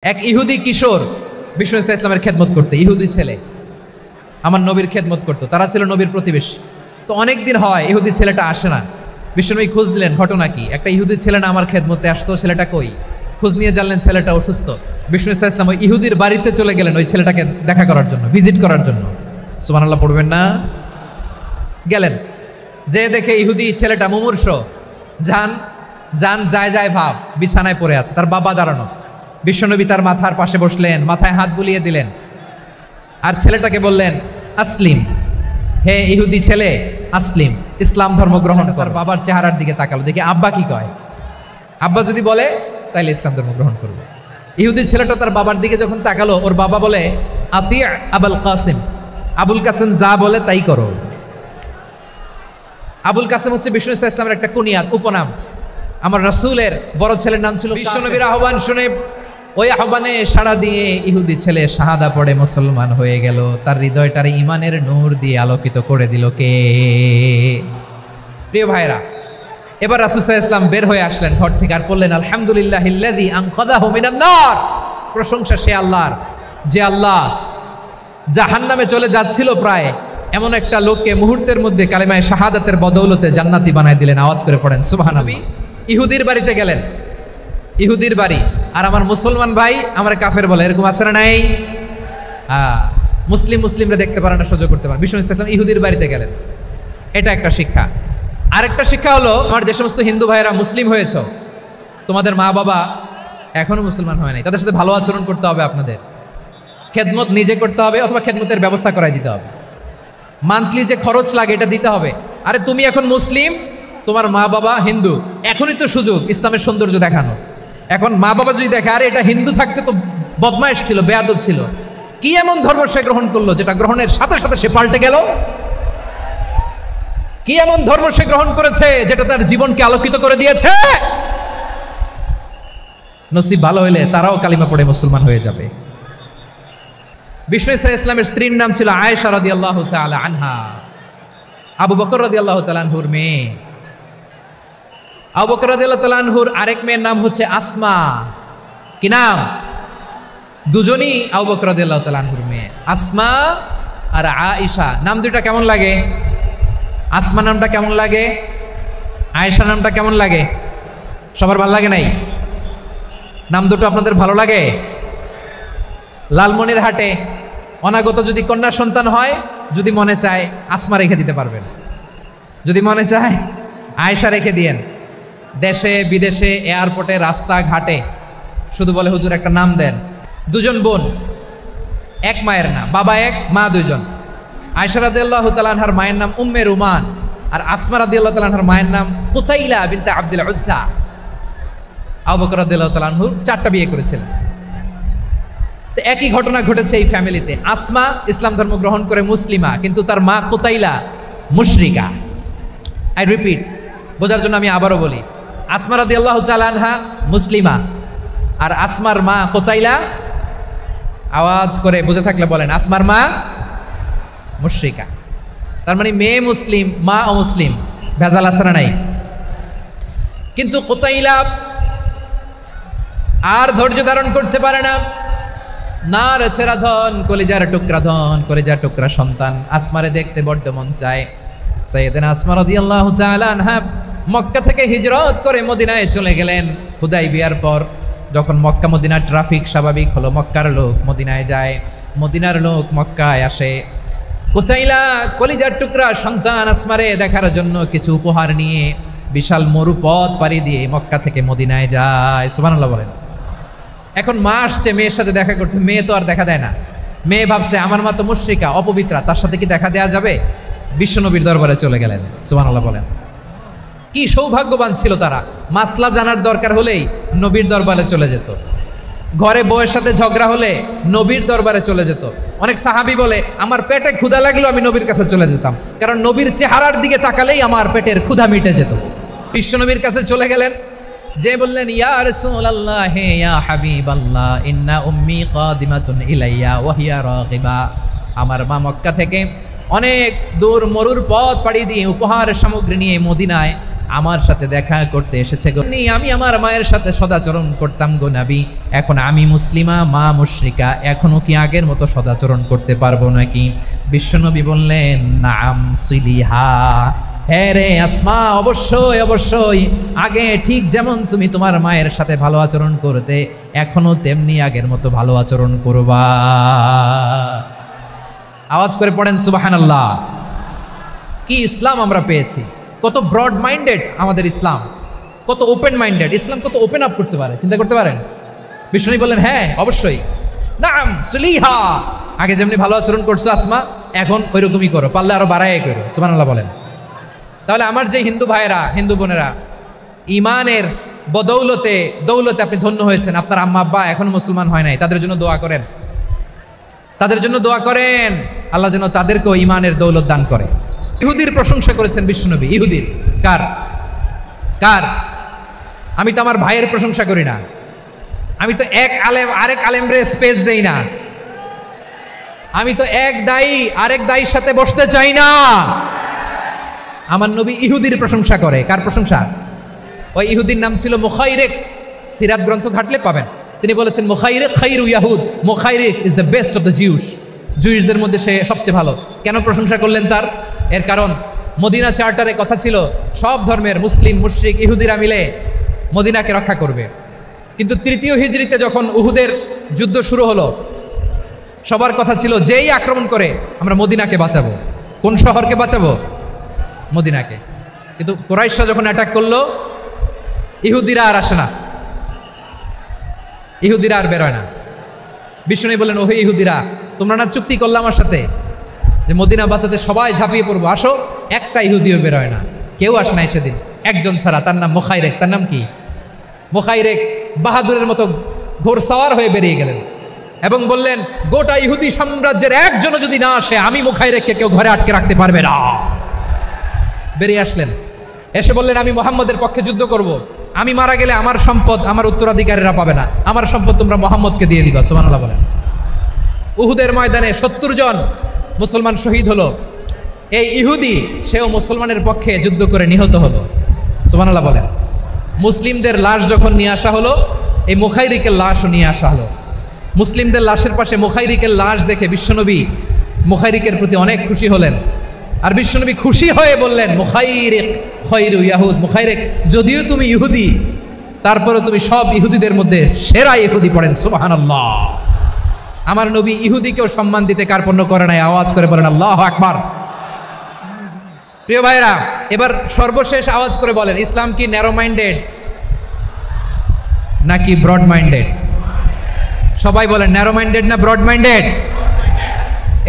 এক ইহুদি কিশোর বিষ্ণু ইসলামের খেদমত করতে, ইহুদি ছেলে আমার নবীর খেদমত করতো, তারা ছিল নবীর প্রতিবেশী। তো অনেক দিন হয় ইহুদি ছেলেটা আসে না। বিষ্ণুনবী খোঁজ দিলেন, ঘটনা কি? একটা ইহুদি ছেলে না আমার খেদমতে আসতো, ছেলেটা কই? খোঁজ নিয়ে জানলেন ছেলেটা অসুস্থ। বিষ্ণু ইসলাম ওই ইহুদির বাড়িতে চলে গেলেন ওই ছেলেটাকে দেখা করার জন্য, ভিজিট করার জন্য। সুবহানাল্লাহ পড়বেন না? গেলেন, যে দেখে ইহুদি ছেলেটা মুমূর্ষ, যায় ভাব, বিছানায় পড়ে আছে, তার বাবা দাঁড়ানো। বিশ্বনবী তার মাথার পাশে বসলেন, মাথায় হাত বুলিয়ে দিলেন, আর ছেলেটাকে বললেন, আসলিম, হে ইহুদি ছেলে, আসলিম, ইসলাম ধর্ম গ্রহণ কর। বাবার চেহারার দিকে তাকালো, দেখি আব্বা কি কয়। আব্বা যদি বলে তাইলে ইসলাম ধর্ম গ্রহণ করবে। ইহুদি ছেলেটা তার বাবার দিকে যখন তাকালো, ওর বাবা বলে, আতিয়া আবুল কাসিম, আবুল কাসিম যা বলে তাই করো। আবুল কাসিম হচ্ছে বিষ্ণু ইসলামের একটা কুনিয়াত, উপনাম। আমার রাসূলের বড় ছেলের নাম ছিল। বিশ্বনবীর আহ্বান শুনে ওই আহ্বানে সাড়া দিয়ে ইহুদি ছেলে শাহাদা পড়ে মুসলমান হয়ে গেল। তার হৃদয়টার ইমানের নূর দিয়ে আলোকিত করে দিল কে? প্রিয় ভাইরা, এবার রাসূল সাল্লাল্লাহু আলাইহি ওয়াসাল্লাম বের হয়ে আসলেন ঘর থেকে, আর বললেন, আলহামদুলিল্লাহিল্লাযী আনকাযাহু মিনান নার। প্রশংসা সে আল্লাহর, যে আল্লাহ জাহান্নামে চলে যাচ্ছিল প্রায় এমন একটা লোককে মুহূর্তের মধ্যে কালেমায়ে শাহাদাতের বদৌলতে জান্নাতি বানায় দিলেন। আওয়াজ করে পড়েন সুবহানাল্লাহ। ইহুদির বাড়িতে গেলেন, ইহুদির বাড়ি, আর আমার মুসলমান ভাই আমার কাফের বলে, এরকম আছে না নাই? মুসলিমরা দেখতে পারে না, সহ্য করতে পারে। বিষ্ণু ইসলাম ইহুদির বাড়িতে গেলেন, এটা একটা শিক্ষা। আরেকটা শিক্ষা হলো, আমার যে সমস্ত হিন্দু ভাইয়েরা মুসলিম হয়েছ, তোমাদের মা বাবা এখনো মুসলমান হয় নাই, তাদের সাথে ভালো আচরণ করতে হবে। আপনাদের খেদমত নিজে করতে হবে, অথবা খেদমতের ব্যবস্থা করাই দিতে হবে। মান্থলি যে খরচ লাগে এটা দিতে হবে। আরে তুমি এখন মুসলিম, তোমার মা বাবা হিন্দু, এখনই তো সুযোগ ইসলামের সৌন্দর্য দেখানো। এখন মা বাবা যদি দেখে, আরে এটা হিন্দু থাকতে তো বদমাইশ ছিল, বেয়াদব ছিল, কি এমন ধর্ম সে গ্রহণ করলো যেটা গ্রহণের সাথে সাথে সে পাল্টে গেল? কি এমন ধর্ম সে গ্রহণ করেছে যেটা তার জীবনকে আলোকিত করে দিয়েছে? নসিব ভালো হইলে তারাও কালিমা পড়ে মুসলমান হয়ে যাবে। বিষ্ণু ইসলামের স্ত্রীর নাম ছিল আয়েশা রাদিয়াল্লাহু তাআলা আনহা, আবু বকর রাদিয়াল্লাহু তাআলা আনহুর মেয়ে। আবু বকর রাদিয়াল্লাহু তাআলা আনহুর আরেক মেয়ের নাম হচ্ছে আসমা। কি নাম? দুজনই আবু বকর রাদিয়াল্লাহু তাআলা আনহুর মেয়ে, আসমা আর আয়েশা। নাম দুইটা কেমন লাগে? আসমা নামটা কেমন লাগে? আয়েশা নামটা কেমন লাগে? সবার ভালো লাগে নাই? নাম দুটো আপনাদের ভালো লাগে? লালমনির হাটে অনাগত যদি কন্যা সন্তান হয়, যদি মনে চায় আসমা রেখে দিতে পারবেন, যদি মনে চায় আয়েশা রেখে দিয়েন। দেশে বিদেশে এয়ারপোর্টে রাস্তাঘাটে শুধু বলে, হুজুর একটা নাম দেন। দুজন বোন, এক মায়ের না, বাবা এক মা দুইজন। আয়েশা রাদিয়াল্লাহু তাআলা আনহার মায়ের নাম উম্মে রুমান, আর আসমা রাদিয়াল্লাহু তাআলা আনহার মায়ের নাম কুতাইলা বিনতে আব্দুল উজ্জা। আবু বকর রাদিয়াল্লাহু তাআলা আনহু 4টা বিয়ে করেছিলেন। তো একই ঘটনা ঘটেছে এই ফ্যামিলিতে। আসমা ইসলাম ধর্ম গ্রহণ করে মুসলিমা, কিন্তু তার মা কুতাইলা মুশরিকা। আই রিপিট, বোঝার জন্য আমি আবারও বলি, আসমা রাদিয়াল্লাহু তাআলা আনহা মুসলিমা, আর আসমার মা কুতাইলা, আওয়াজ করে বুঝে থাকলে বলেন, আসমার মা মুশরিকা। তার মানে মেয়ে মুসলিম, মা অমুসলিম, ভেজাল আছে না নাই? কিন্তু কুতাইলা আর ধৈর্য ধারণ করতে পারে না। নার ছেড়া ধন, কলিজার টুকরা ধন, কলিজার টুকরা সন্তান আসমারে দেখতে বড্ড মন চায়। সাইয়েদনা আসমা রাদিয়াল্লাহু তাআলা আনহা মক্কা থেকে হিজরত করে মদিনায় চলে গেলেন। হুদাইবিয়ার পর যখন মক্কা মদিনার ট্রাফিক স্বাভাবিক হলো, মক্কার লোক মদিনায় যায়, মদিনার লোক মক্কায় আসে। কুতাইলা কলিজার টুকরা সন্তান আসমারে দেখার জন্য কিছু উপহার নিয়ে বিশাল মরুপথ পাড়ি দিয়ে মক্কা থেকে মদিনায় যায়। সুবহানাল্লাহ বলেন। এখন মা আসছে মেয়ের সাথে দেখা করতে, মেয়ে তো আর দেখা দেয় না। মেয়ে ভাবছে আমার মা তো মুশরিকা, অপবিত্রা, তার সাথে কি দেখা দেয়া যাবে? বিশ্বনবীর দরবারে চলে গেলেন। সুবহানাল্লাহ বলেন। কি সৌভাগ্যবান ছিল তারা! মাসলা জানার দরকার হলেই নবীর দরবারে চলে যেত। ঘরে বউয়ের সাথে ঝগড়া হলে নবীর দরবারে চলে যেত। অনেক সাহাবী বলে, আমার পেটে ক্ষুধা লাগলো আমি নবীর কাছে চলে যেতাম, কারণ নবীর চেহারার দিকে তাকালেই আমার পেটের ক্ষুধা মিটে যেত। বিশ্বনবীর কাছে চলে গেলেন, যে বললেন, ইয়া রাসূলুল্লাহ, হে ইয়া হাবিবাল্লাহ, ইন্না উম্মি কাদিমাতুন ইলাইয়া ওয়া হিয়া রাগিবা। আমার মা মক্কা থেকে অনেক দূর মরুর পথ পাড়ি দিয়ে উপহার সামগ্রী নিয়ে মদিনায় আমার সাথে দেখা করতে এসেছে গো। আমি আমার মায়ের সাথে সদাচরণ করতাম গো নবী, এখন আমি মুসলিমা, মা মুশরিকা, এখনো কি আগের মতো সদাচরণ করতে পারবো নাকি? বিশ্বনবী বললেন, নাম সিলিহা, হ্যাঁ রে আসমা, অবশ্যই অবশ্যই, আগে ঠিক যেমন তুমি তোমার মায়ের সাথে ভালো আচরণ করতে, এখনো তেমনি আগের মতো ভালো আচরণ করবা। আওয়াজ করে পড়েন সুবহানাল্লাহ। কি ইসলাম আমরা পেয়েছি! কত ব্রড মাইন্ডেড আমাদের ইসলাম, কত ওপেন মাইন্ডেড ইসলাম, কত ওপেন আপ করতে পারে, চিন্তা করতে পারেন? বিষ্ণু বললেন, হ্যাঁ অবশ্যই, নাম সুলিহা, আগে যেমনি ভালো আচরণ করছো আসমা, এখন ওইরকমই করো, পারলে আরো বাড়াই করো। সুবহানাল্লাহ বলেন। তাহলে আমার যে হিন্দু ভাইয়েরা, হিন্দু বোনেরা, ইমানের বদৌলতে দৌলতে আপনি ধন্য হয়েছেন, আপনার আম্মা আব্বা এখনো মুসলমান হয় নাই, তাদের জন্য দোয়া করেন, তাদের জন্য দোয়া করেন, আল্লাহ যেন তাদেরকেও ইমানের দৌলত দান করে। ইহুদির প্রশংসা করেছেন বিশ্বনবী। ইহুদির কার? কার? আমি তো আমার ভাইয়ের প্রশংসা করি না, আমি তো এক আলেম আরেক আলেমরে স্পেস দেই না, আমি তো এক দায়ী আরেক দায়ীর সাথে বসতে চাই না। আমার নবী ইহুদির প্রশংসা করে। কার প্রশংসা? ওই ইহুদির নাম ছিল মুখাইরেক, সিরাত গ্রন্থ ঘাটলে পাবেন। তিনি বলেছেন, মুখাইরেক খাইরু ইয়াহুদ, মুখাইরেক is the best of the Jews, জুইশদের মধ্যে সে সবচেয়ে ভালো। কেন প্রশংসা করলেন তার? এর কারণ মদিনা চার্টারে কথা ছিল সব ধর্মের মুসলিম মুশরিক ইহুদিরা মিলে মদিনাকে রক্ষা করবে। কিন্তু তৃতীয় হিজরিতে যখন উহুদের যুদ্ধ শুরু হলো, সবার কথা ছিল যেই আক্রমণ করে আমরা মদিনাকে বাঁচাবো। কোন শহরকে বাঁচাবো? মদিনাকে। কিন্তু কুরাইশরা যখন অ্যাটাক করলো, ইহুদিরা আর আসে না, ইহুদিরা আর বেরোয় না। বিষ্ণু বললেন, ওহে ইহুদিরা, তোমরা না চুক্তি করলে আমার সাথে যে মদিনা বাঁচাতে সবাই ঝাঁপিয়ে পড়বো, আসো। একটা ইহুদিও বেরোয় না, কেউ আসে নাই সেদিন, একজন ছাড়া, তার নাম মুখাইরেক। তার নাম কি? মুখাইরেক বাহাদুরের মতো ঘোড়সাওয়ার হয়ে বেরিয়ে গেলেন এবং বললেন, গোটা ইহুদি সাম্রাজ্যের একজনও যদি না আসে, আমি মুখাইরেককে কেউ ঘরে আটকে রাখতে পারবে না। বেরিয়ে আসলেন, এসে বললেন, আমি মুহাম্মদের পক্ষে যুদ্ধ করব, আমি মারা গেলে আমার সম্পদ আমার উত্তরাধিকারীরা পাবে না, আমার সম্পদ তোমরা মুহাম্মদকে দিয়ে দিবা। সুবহানাল্লাহ বলেন। উহুদের ময়দানে 70 জন মুসলমান শহীদ হলো। এই ইহুদি, সেও মুসলমানের পক্ষে যুদ্ধ করে নিহত হলো। সুবহানাল্লাহ বলেন। মুসলিমদের লাশ যখন নিয়ে আসা হলো, এই মুখাইরিকের লাশও নিয়ে আসা হলো। মুসলিমদের লাশের পাশে মুখাইরিকের লাশ দেখে বিশ্বনবী মুখাইরিকের প্রতি অনেক খুশি হলেন। আর বিশ্বনবী খুশি হয়ে বললেন, মুখাইরিক খায়রু ইয়াহুদ, মুখাইরিক যদিও তুমি ইহুদি, তারপরে তুমি সব ইহুদিদের মধ্যে সেরা ইহুদি। পড়েন সুবহানাল্লাহ। আমার নবী ইহুদিকেও সম্মান দিতে কার্পণ্য করে নাই। আওয়াজ করে বলেন আল্লাহু আকবার। প্রিয় ভাইরা, এবার সর্বশেষ আওয়াজ করে বলেন, ইসলাম কি ন্যারো মাইন্ডেড নাকি ব্রড মাইন্ডেড? সবাই বলেন, ন্যারো মাইন্ডেড না ব্রড মাইন্ডেড?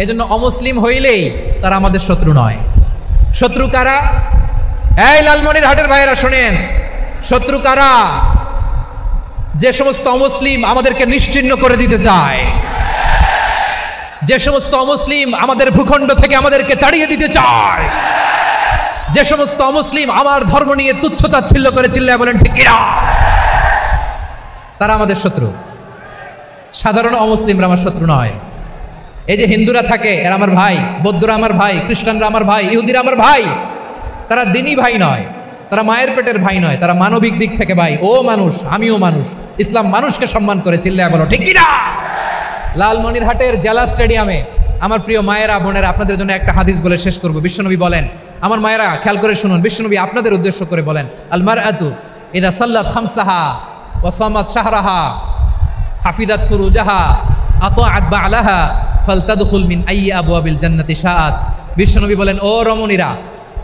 এজন্য অমুসলিম হইলেই তারা আমাদের শত্রু নয়। শত্রু কারা? এই লালমনিরহাটের ভাইয়েরা শোনেন, শত্রু কারা? যে সমস্ত অমুসলিম আমাদেরকে নিশ্চিহ্ন করে দিতে চায়, যে সমস্ত অমুসলিম আমাদের ভূখণ্ড থেকে আমাদেরকে তাড়িয়ে দিতে চায়, যে সমস্ত অমুসলিম আমার ধর্ম নিয়ে তুচ্ছতাচ্ছিল্য করে চিল্লায় বলেন ঠিক কিনা, তারা আমাদের শত্রু। সাধারণ অমুসলিমরা আমার শত্রু নয়। এই যে হিন্দুরা থাকে, এরা আমার ভাই, বৌদ্ধরা আমার ভাই, খ্রিস্টানরা আমার ভাই, ইহুদিরা আমার ভাই। তারা দিনই ভাই নয়, তারা মায়ের পেটের ভাই নয়, তারা মানবিক দিক থেকে ভাই। ও মানুষ, আমিও মানুষ। ইসলাম মানুষকে সম্মান করে, চিল্লায় বলো ঠিক কিনা। লালমনিরহাটের জেলা স্টেডিয়ামে আমার প্রিয় মায়েরা বোনেরা, আপনাদের জন্য একটা হাদিস বলে শেষ করব। বিশ্বনবী বলেন, আমার মায়েরা খেয়াল করে শুনুন, বিশ্বনবী আপনাদের উদ্দেশ্য করে বলেন, আল মারআতু ইযা সাল্লাত খামসাহা ওয়া সামাত শাহরাহা হাফিজাত ফুরুজাহা আতাআত বা'লাহা ফালতাদখুল মিন আইয়ি আবওয়াবিল জান্নাতি শাআত। বিশ্বনবী বলেন, ও রমণীরা,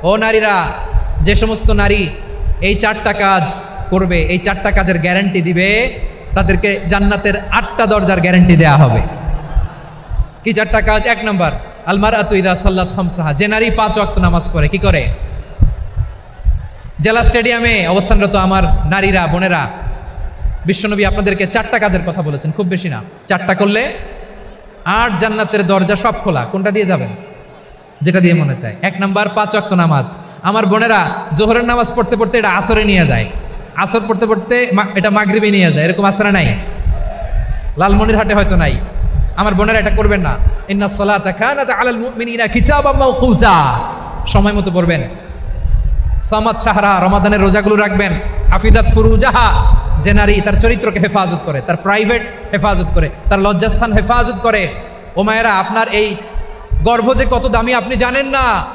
ও নারীরা, যে সমস্ত নারী এই 4টা কাজ করবে, এই 4টা কাজের গ্যারান্টি দিবে, তাদেরকে জান্নাতের 8টা দরজার গ্যারান্টি দেয়া হবে। কি 4টা কাজ? 1 নম্বর, আল মারআতু ইযা সাল্লাত খামসাহা, যে নারী 5 ওয়াক্ত নামাজ পড়ে। কি করে? জেলা স্টেডিয়ামে অবস্থানরত আমার নারীরা বোনেরা, বিশ্বনবী আপনাদেরকে 4টা কাজের কথা বলেছেন, খুব বেশি না। 4টা করলে 8 জান্নাতের দরজা সব খোলা। কোনটা দিয়ে যাবেন? যেটা দিয়ে মনে চায়। 1 নাম্বার 5 ওয়াক্ত নামাজ। আমার বোনেরা জোহরের নামাজ পড়তে পড়তে এটা আসরে নিয়ে যায়, আসর পড়তে পড়তে এটা মাগরিবে নিয়ে যায়। এরকম আসরা নাই? লালমনিরহাটে হয়তো নাই। আমার বোনেরা এটা করবেন না। ইন্নাস সালাতা কানাত আলাল মুমিনিনা কিতাবাম মাওকুতা, সময় মতো পড়বেন। সামাদ সাহারা, রমাদানের রোজাগুলো রাখবেন। হাফিজাত ফুরুজাহা, যে নারী তার চরিত্রকে হেফাজত করে, তার প্রাইভেট হেফাজত করে, তার লজ্জাস্থান হেফাজত করে। ও মায়েরা, আপনার এই গর্ভ যে কত দামি আপনি জানেন না।